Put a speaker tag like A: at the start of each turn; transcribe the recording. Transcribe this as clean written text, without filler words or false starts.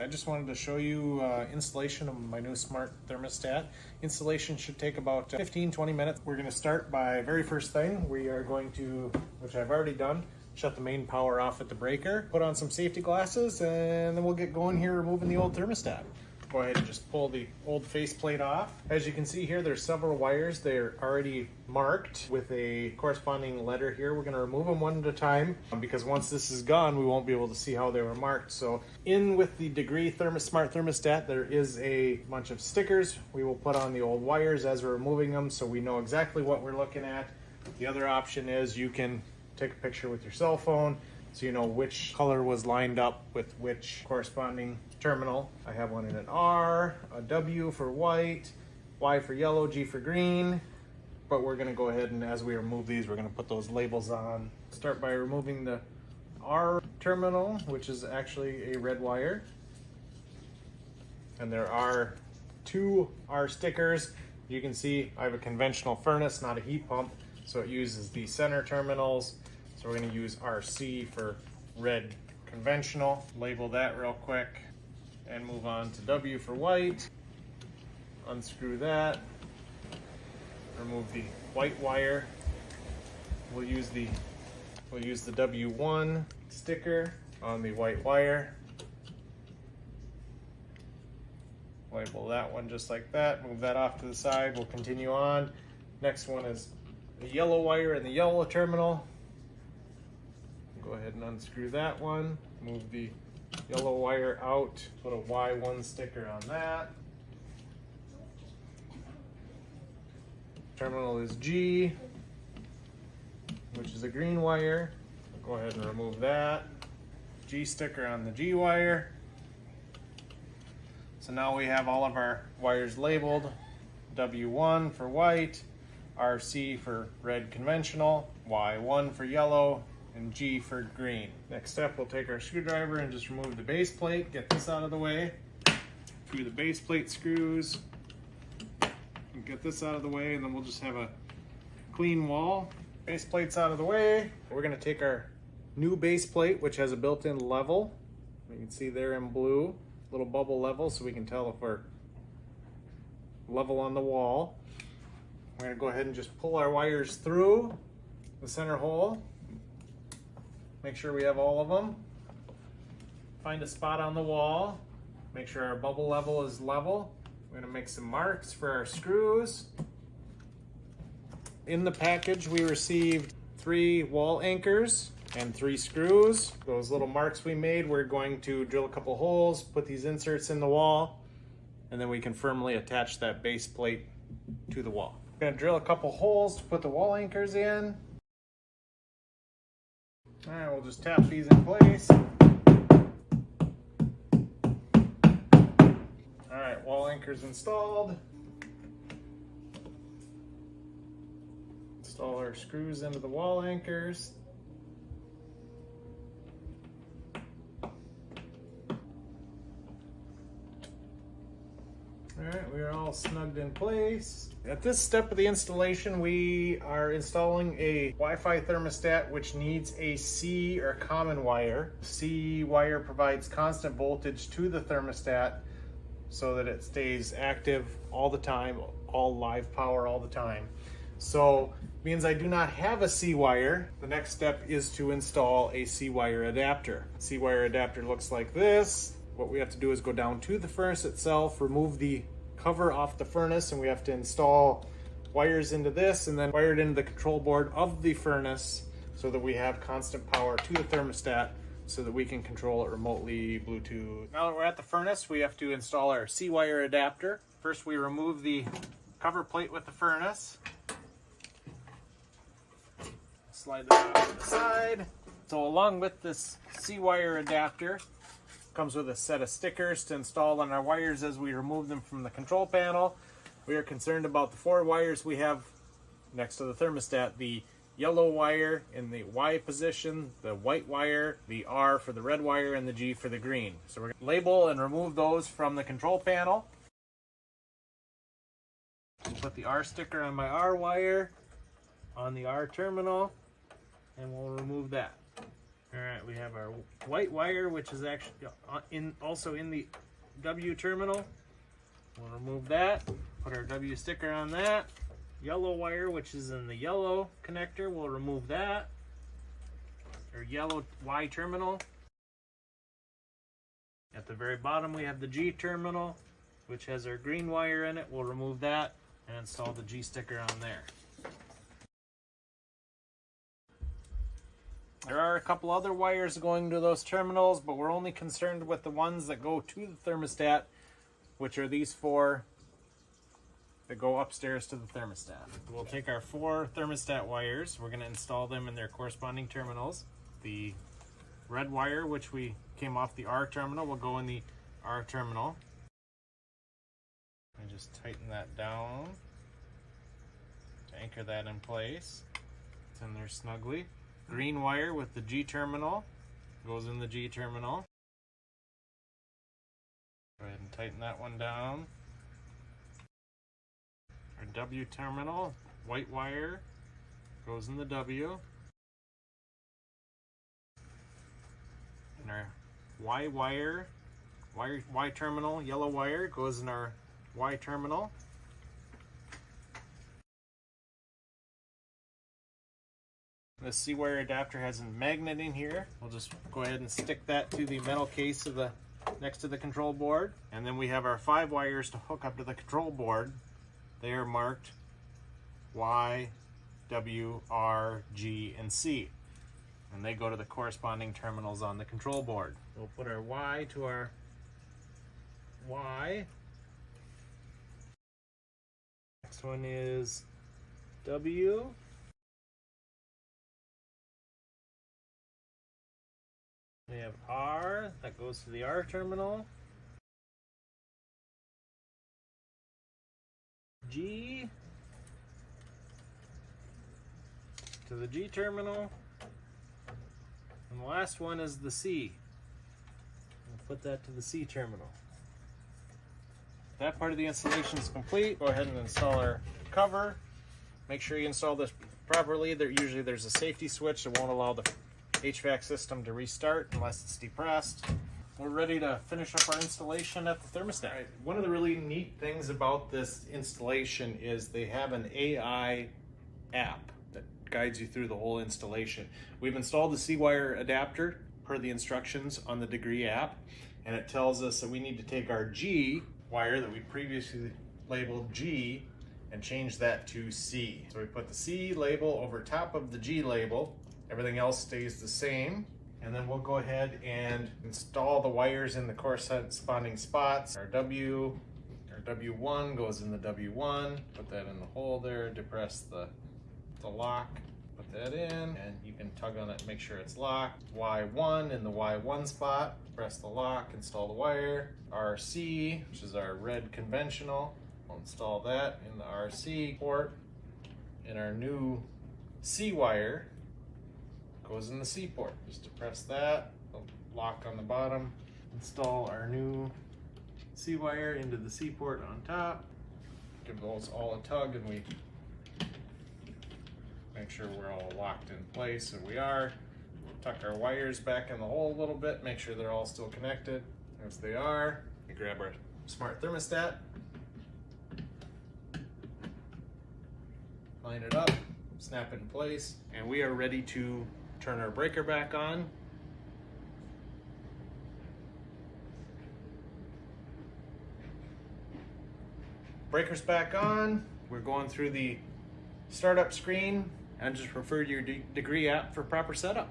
A: I just wanted to show you installation of my new smart thermostat. Installation should take about 15-20 minutes. We're going to start by very first thing. We are going to, which I've already done, shut the main power off at the breaker, put on some safety glasses, and then we'll get going here removing the old thermostat. Go ahead and just pull the old faceplate off. As you can see here, there's several wires. They're already marked with a corresponding letter here. We're going to remove them one at a time because once this is gone, we won't be able to see how they were marked. So in with the Degrii smart thermostat, there is a bunch of stickers. We will put on the old wires as we're removing them so we know exactly what we're looking at. The other option is you can take a picture with your cell phone so you know which color was lined up with which corresponding terminal. I have one in an R, a W for white, Y for yellow, G for green. But we're gonna go ahead and as we remove these, we're gonna put those labels on. Start by removing the R terminal, which is actually a red wire. And there are two R stickers. You can see I have a conventional furnace, not a heat pump. So it uses the center terminals. So we're going to use RC for red conventional. Label that real quick and move on to W for white. Unscrew that. Remove the white wire. We'll use the W1 sticker on the white wire. Label that one just like that. Move that off to the side. We'll continue on. Next one is the yellow wire in the yellow terminal. Go ahead and unscrew that one. Move the yellow wire out. Put a Y1 sticker on that. Terminal is G, which is a green wire. Go ahead and remove that. G sticker on the G wire. So now we have all of our wires labeled. W1 for white, RC for red conventional, Y1 for yellow, and G for green. Next step, we'll take our screwdriver and just remove the base plate, get this out of the way. Do the base plate screws, and get this out of the way, and then we'll just have a clean wall. Base plate's out of the way. We're gonna take our new base plate, which has a built-in level. You can see there in blue, little bubble level, so we can tell if we're level on the wall. We're gonna go ahead and just pull our wires through the center hole. Make sure we have all of them. Find a spot on the wall. Make sure our bubble level is level. We're gonna make some marks for our screws. In the package, we received 3 wall anchors and 3 screws. Those little marks we made, we're going to drill a couple holes, put these inserts in the wall, and then we can firmly attach that base plate to the wall. We're gonna drill a couple holes to put the wall anchors in. All right, we'll just tap these in place. All right, wall anchors installed. Install our screws into the wall anchors. All right, we are all snugged in place. At this step of the installation, we are installing a Wi-Fi thermostat which needs a C or common wire. C wire provides constant voltage to the thermostat so that it stays active all the time, all live power all the time. So, means I do not have a C wire. The next step is to install a C wire adapter. C wire adapter looks like this. What we have to do is go down to the furnace itself, remove the cover off the furnace, and we have to install wires into this and then wire it into the control board of the furnace so that we have constant power to the thermostat so that we can control it remotely, Bluetooth. Now that we're at the furnace, we have to install our C wire adapter. First, we remove the cover plate with the furnace. Slide that off to the side. So along with this C wire adapter, comes with a set of stickers to install on our wires as we remove them from the control panel. We are concerned about the 4 wires we have next to the thermostat. The yellow wire in the Y position, the white wire, the R for the red wire, and the G for the green. So we're going to label and remove those from the control panel. We'll put the R sticker on my R wire on the R terminal, and we'll remove that. All right, we have our white wire, which is actually also in the W terminal. We'll remove that, put our W sticker on that. Yellow wire, which is in the yellow connector, we'll remove that. Our yellow Y terminal. At the very bottom, we have the G terminal, which has our green wire in it. We'll remove that and install the G sticker on there. There are a couple other wires going to those terminals, but we're only concerned with the ones that go to the thermostat, which are these 4 that go upstairs to the thermostat. We'll take our 4 thermostat wires. We're going to install them in their corresponding terminals. The red wire, which we came off the R terminal, will go in the R terminal. And just tighten that down to anchor that in place. It's in there snugly. Green wire with the G terminal goes in the G terminal. Go ahead and tighten that one down. Our W terminal, white wire, goes in the W. And our Y wire, Y terminal, yellow wire, goes in our Y terminal. The C wire adapter has a magnet in here. We'll just go ahead and stick that to the metal case of the next to the control board. And then we have our 5 wires to hook up to the control board. They are marked Y, W, R, G, and C. And they go to the corresponding terminals on the control board. We'll put our Y to our Y. Next one is W. We have R, that goes to the R terminal. G to the G terminal. And the last one is the C. We'll put that to the C terminal. That part of the installation is complete. Go ahead and install our cover. Make sure you install this properly. Usually there's a safety switch that won't allow the HVAC system to restart unless it's depressed. We're ready to finish up our installation at the thermostat. Right. One of the really neat things about this installation is they have an AI app that guides you through the whole installation. We've installed the C-wire adapter per the instructions on the Degrii app, and it tells us that we need to take our G wire that we previously labeled G and change that to C. So we put the C label over top of the G label. Everything else stays the same. And then we'll go ahead and install the wires in the corresponding spots. Our W1 goes in the W1. Put that in the hole there, depress the lock, put that in, and you can tug on it and make sure it's locked. Y1 in the Y1 spot, press the lock, install the wire. RC, which is our red conventional, we'll install that in the RC port. And our new C wire goes in the C port. Just depress that, the lock on the bottom, install our new C wire into the C port on top, give those all a tug, and we make sure we're all locked in place, and we are. We'll tuck our wires back in the hole a little bit, make sure they're all still connected. As they are, we grab our smart thermostat, line it up, snap it in place, and we are ready to turn our breaker back on. Breaker's back on. We're going through the startup screen, and just refer to your Degrii app for proper setup.